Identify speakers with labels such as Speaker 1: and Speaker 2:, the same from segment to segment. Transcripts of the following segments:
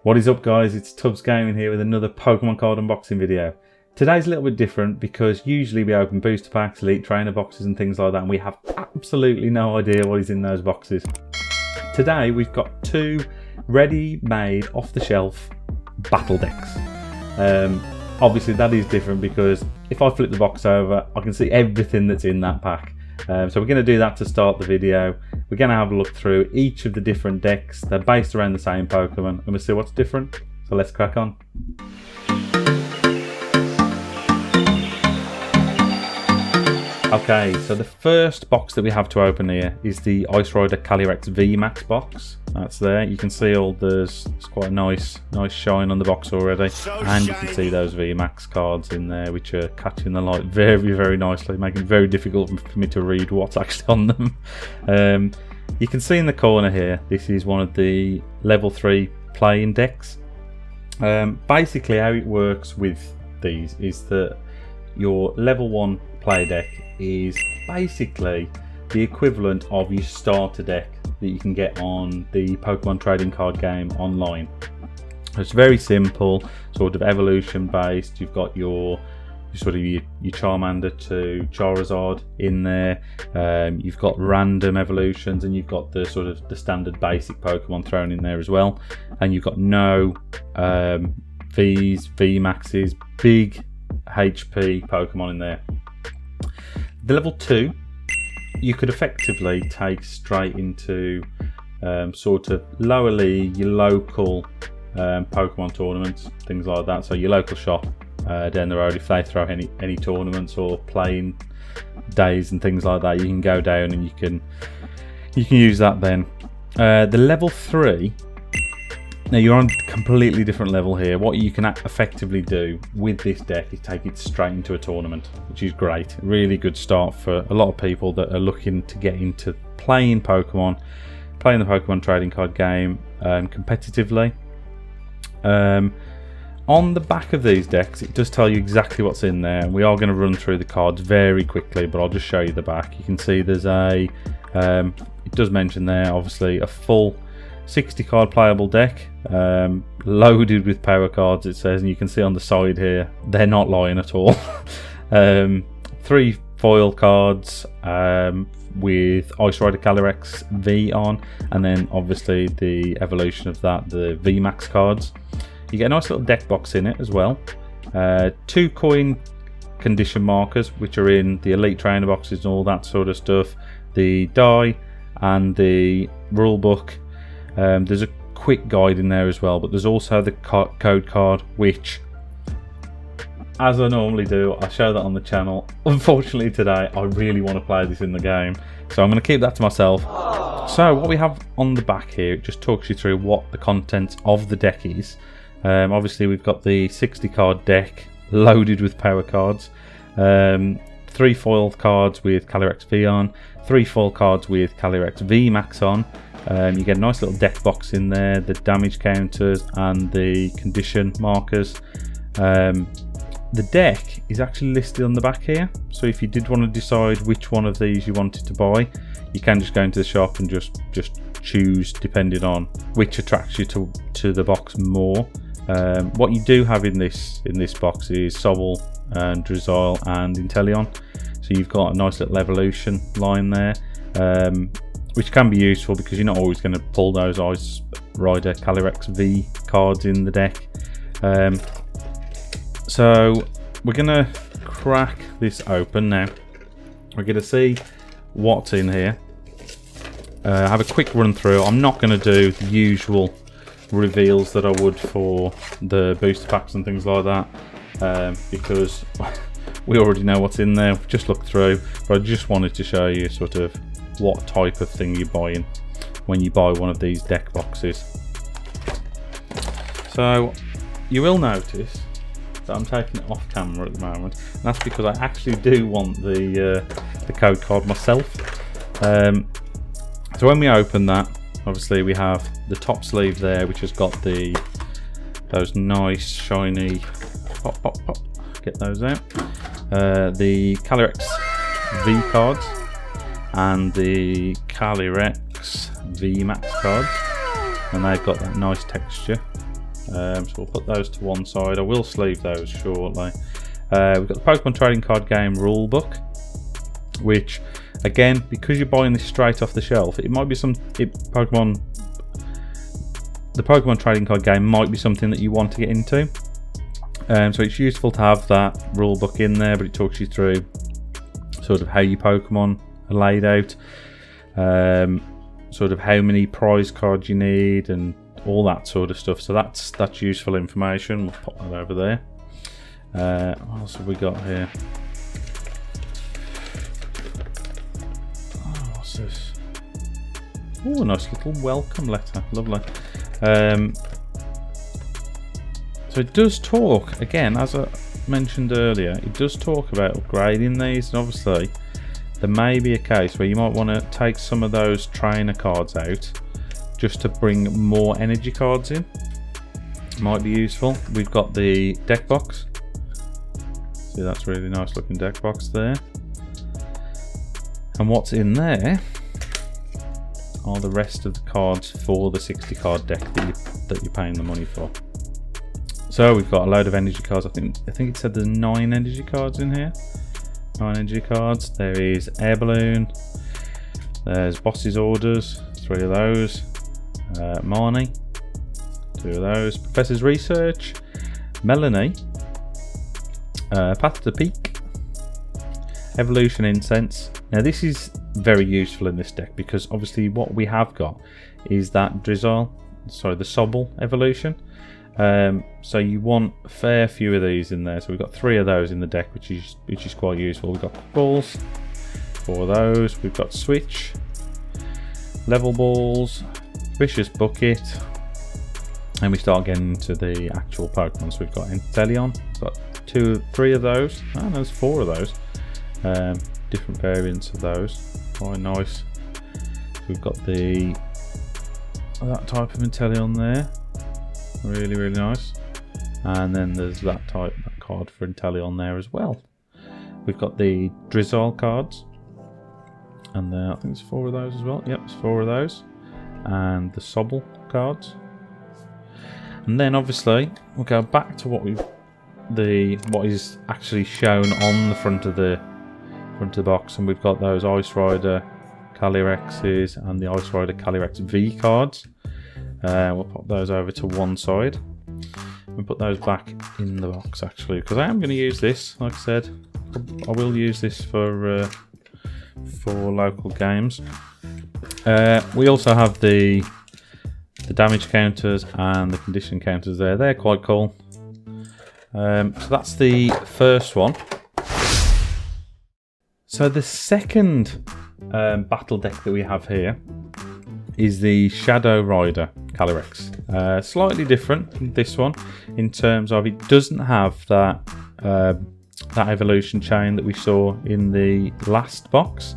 Speaker 1: What is up, guys? It's Tubbs Gaming here with another Pokemon card unboxing video. Today's a little bit different because usually we open booster packs, elite trainer boxes and things like that, and we have absolutely no idea what is in those boxes. Today we've got two ready-made, off-the-shelf battle decks. Obviously that is different because if I flip the box over, I can see everything that's in that pack. So we're going to do that to start the video. We're going to have a look through each of the different decks. They're based around the same Pokemon and we'll see what's different. So let's crack on. Okay, so the first box that we have to open here is the Ice Rider Calyrex VMAX box. That's there. You can see there's quite a nice shine on the box already, and you can see those VMAX cards in there, which are catching the light very nicely, making it very difficult for me to read what's actually on them. You can see in the corner here, this is one of the level 3 playing decks. Basically, how it works with these is that your level 1 play deck is basically the equivalent of your starter deck that you can get on the Pokemon trading card game online. It's very simple, sort of evolution based. You've got your Charmander to Charizard in there. You've got random evolutions, and you've got the standard basic Pokemon thrown in there as well. And you've got no Vs, VMAXs, big HP Pokemon in there. The level 2 you could effectively take straight into sort of lower league, your local Pokemon tournaments, things like that. So your local shop down the road, if they throw any tournaments or playing days and things like that, you can go down and you can use that then. The level 3, now you're on a completely different level here. What you can effectively do with this deck is take it straight into a tournament, which is great. Really good start for a lot of people that are looking to get into playing the Pokemon trading card game competitively. On the back of these decks, it does tell you exactly what's in there, and we are going to run through the cards very quickly, but I'll just show you the back. You can see there's it does mention there, obviously, a full 60 card playable deck, loaded with power cards, it says, and you can see on the side here, they're not lying at all. 3 foil cards with Ice Rider Calyrex V on, and then obviously the evolution of that, the VMAX cards. You get a nice little deck box in it as well. 2 coin condition markers, which are in the elite trainer boxes and all that sort of stuff. The die and the rule book. There's a quick guide in there as well, but there's also the code card, which, as I normally do, I show that on the channel. Unfortunately today, I really want to play this in the game, so I'm going to keep that to myself. So what we have on the back here, it just talks you through what the contents of the deck is. Obviously we've got the 60 card deck loaded with power cards. 3 foil cards with Calyrex V on, 3 foil cards with Calyrex VMAX on. You get a nice little deck box in there, the damage counters and the condition markers. The deck is actually listed on the back here, so if you did want to decide which one of these you wanted to buy, you can just go into the shop and just choose depending on which attracts you to the box more. What you do have in this box is Sobble and Drizzile and Inteleon, so you've got a nice little evolution line there, which can be useful because you're not always going to pull those Ice Rider Calyrex V cards in the deck. So we're going to crack this open now. We're going to see what's in here. Have a quick run through. I'm not going to do the usual reveals that I would for the booster packs and things like that, because we already know what's in there. We've just looked through, but I just wanted to show you sort of what type of thing you're buying when you buy one of these deck boxes. So you will notice that I'm taking it off camera at the moment, and that's because I actually do want the code card myself. So when we open that, obviously we have the top sleeve there, which has got those nice shiny pop, get those out, the Calyrex V cards and the Calyrex VMAX cards, and they've got that nice texture. So we'll put those to one side. I will sleeve those shortly. We've got the Pokemon Trading Card Game rulebook, which again, because you're buying this straight off the shelf, it might be the Pokemon Trading Card Game might be something that you want to get into. So it's useful to have that rulebook in there, but it talks you through sort of how your Pokemon are laid out, sort of how many prize cards you need, and all that sort of stuff. So that's useful information. We'll pop that over there. What else have we got here? Oh, what's this? Oh, a nice little welcome letter. Lovely. So it does talk, again, as I mentioned earlier, it does talk about upgrading these, and obviously there may be a case where you might want to take some of those trainer cards out just to bring more energy cards in. Might be useful. We've got the deck box. See, that's a really nice looking deck box there. And what's in there are the rest of the cards for the 60 card deck that you're paying the money for. So we've got a load of energy cards. I think it said there's 9 energy cards in here. 9 energy cards. There is Air Balloon. There's Boss's Orders. 3 of those. Marnie. 2 of those. Professor's Research. Melanie. Path to the Peak. Evolution Incense. Now this is very useful in this deck because obviously what we have got is that the Sobble evolution. So you want a fair few of these in there. So we've got 3 of those in the deck, which is quite useful. We've got balls, 4 of those. We've got Switch, Level Balls, Vicious Bucket, and we start getting into the actual Pokemon. So we've got Inteleon. We've got 3 of those. Oh, no, there's 4 of those. Different variants of those. Quite nice. So we've got that type of Inteleon there. Really, really nice. And then there's that card for Inteleon there as well. We've got the Drizzle cards. And I think there's 4 of those as well. Yep, there's 4 of those. And the Sobble cards. And then obviously we'll go back to what is actually shown on the front of the box, and we've got those Ice Rider Calyrexes and the Ice Rider Calyrex V cards. We'll pop those over to one side and put those back in the box actually, because I am going to use this. Like I said, I will use this for local games. We also have the damage counters and the condition counters there. They're quite cool. So that's the first one. So the second battle deck that we have here is the Shadow Rider Calyrex. Slightly different, this one, in terms of it doesn't have that evolution chain that we saw in the last box.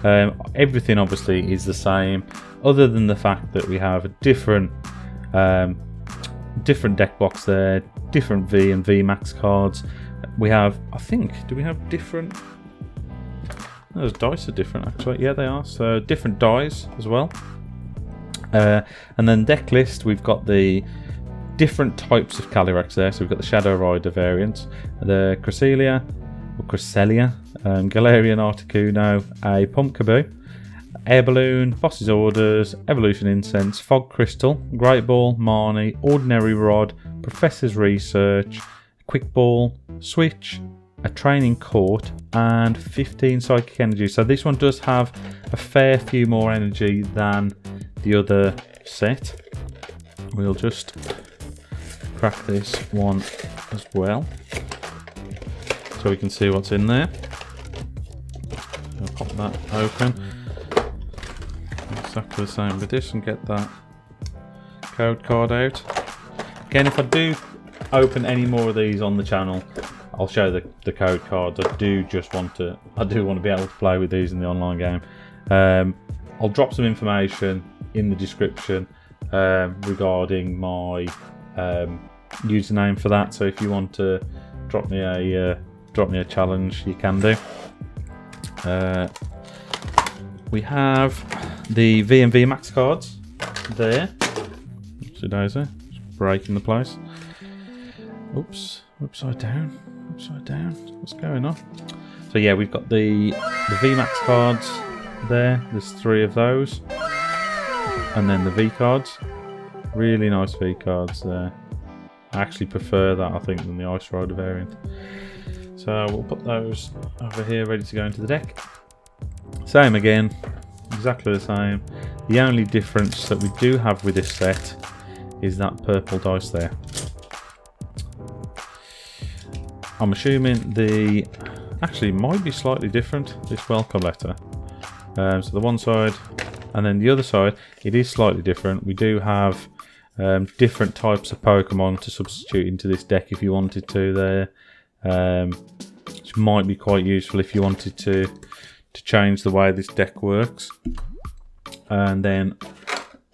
Speaker 1: Everything obviously is the same, other than the fact that we have a different deck box there, different V and V Max cards. We have, I think, do we have different? Those dice are different actually. Yeah, they are. So different dies as well. And then deck list, we've got the different types of Calyrex there. So we've got the Shadow Rider variants, the Cresselia, Galarian Articuno, a Pumpkaboo, Air Balloon, Boss's Orders, Evolution Incense, Fog Crystal, Great Ball, Marnie, Ordinary Rod, Professor's Research, Quick Ball, Switch, a Training Court, and 15 Psychic Energy. So this one does have a fair few more energy than the other set. We'll just crack this one as well, so we can see what's in there. I'll pop that open. Exactly the same with this, and get that code card out. Again, if I do open any more of these on the channel, I'll show the code cards. I do want to be able to play with these in the online game. I'll drop some information in the description regarding my username for that. So if you want to drop me a challenge, you can do. We have the V and V Max cards there. So breaking the place. Oops, upside down, what's going on? So yeah, we've got the VMAX cards there, there's 3 of those. And then the V cards, really nice V cards there. I actually prefer that, I think, than the Ice Rider variant. So we'll put those over here ready to go into the deck. Same again, exactly the same. The only difference that we do have with this set is that purple dice there. I'm assuming actually might be slightly different, this welcome letter. So the one side and then the other side, it is slightly different. We do have different types of Pokemon to substitute into this deck if you wanted to there. Which might be quite useful if you wanted to change the way this deck works. And then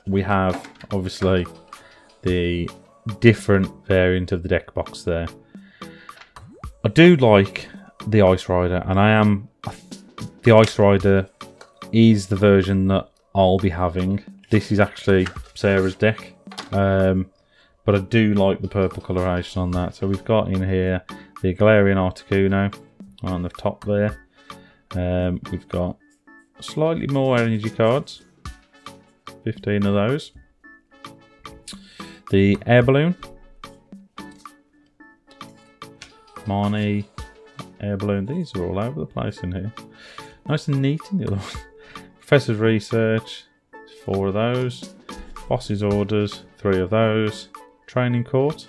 Speaker 1: we have obviously the different variant of the deck box there. I do like the Ice Rider, and the Ice Rider is the version that I'll be having. This is actually Sarah's deck, but I do like the purple coloration on that. So we've got in here the Galarian Articuno on the top there. We've got slightly more energy cards, 15 of those. The Air Balloon, Marnie, Air Balloon, these are all over the place in here. Nice and neat in the other one. Professor's Research, 4 of those. Boss's Orders, 3 of those. Training Court,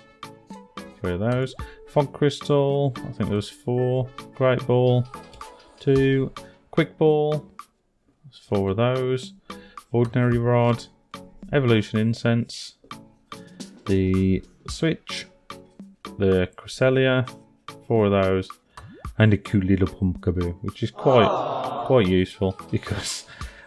Speaker 1: 3 of those. Fog Crystal, I think there was 4. Great Ball, 2. Quick Ball, 4 of those. Ordinary Rod, Evolution Incense, the Switch, the Cresselia, 4 of those, and a cute little Pumpkaboo, which is quite useful because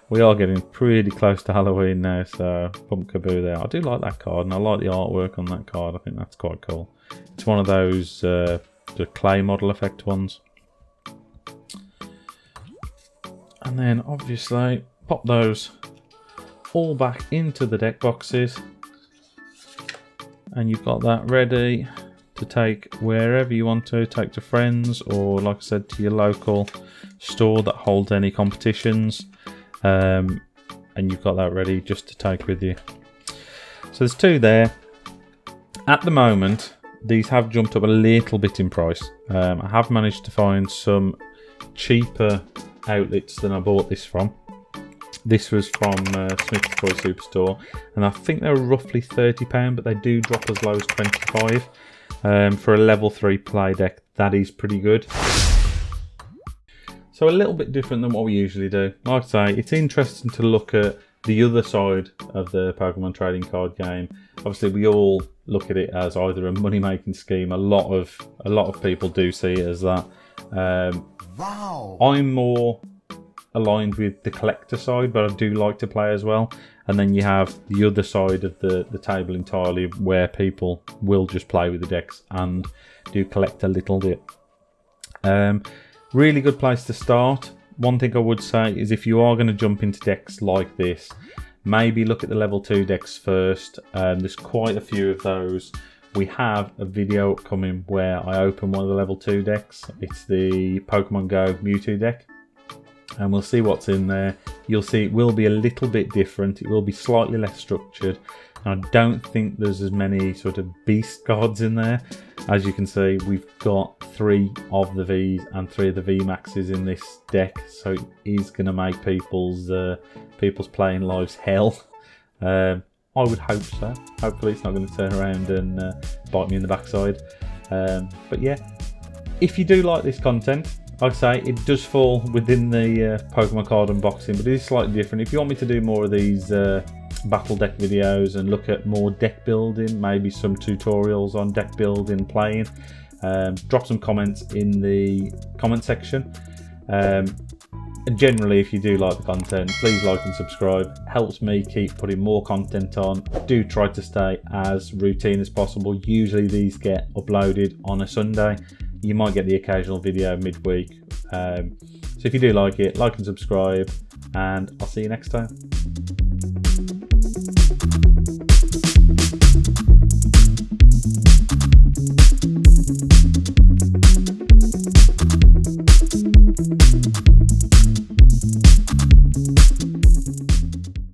Speaker 1: we are getting pretty close to Halloween now. So Pumpkaboo there, I do like that card, and I like the artwork on that card. I think that's quite cool. It's one of those the clay model effect ones. And then obviously pop those all back into the deck boxes, and you've got that ready to take wherever you want to, take to friends, or like I said, to your local store that holds any competitions, and you've got that ready just to take with you. So there's 2 there. At the moment, these have jumped up a little bit in price. I have managed to find some cheaper outlets than I bought this from. This was from Smith's Toy Superstore, and I think they were roughly £30, but they do drop as low as £25. For a level 3 play deck, that is pretty good. So a little bit different than what we usually do. Like I say, it's interesting to look at the other side of the Pokemon trading card game. Obviously, we all look at it as either a money-making scheme. A lot of people do see it as that.
Speaker 2: Wow.
Speaker 1: I'm more aligned with the collector side, but I do like to play as well. And then you have the other side of the table entirely, where people will just play with the decks and do collect a little bit. Really good place to start. One thing I would say is, if you are going to jump into decks like this, maybe look at the level 2 decks first. There's quite a few of those. We have a video upcoming where I open one of the level 2 decks. It's the Pokemon Go Mewtwo deck, and we'll see what's in there. You'll see it will be a little bit different. It will be slightly less structured. And I don't think there's as many sort of beast cards in there. As you can see, we've got 3 of the Vs and 3 of the VMAXs in this deck, so it is going to make people's playing lives hell. I would hope so. Hopefully it's not going to turn around and bite me in the backside. But yeah, if you do like this content, like I say, it does fall within the Pokemon card unboxing, but it is slightly different. If you want me to do more of these battle deck videos and look at more deck building, maybe some tutorials on deck building, playing, drop some comments in the comment section. And generally, if you do like the content, please like and subscribe. Helps me keep putting more content on. I do try to stay as routine as possible. Usually these get uploaded on a Sunday. You might get the occasional video midweek. So if you do like it, like and subscribe, and I'll see you next time.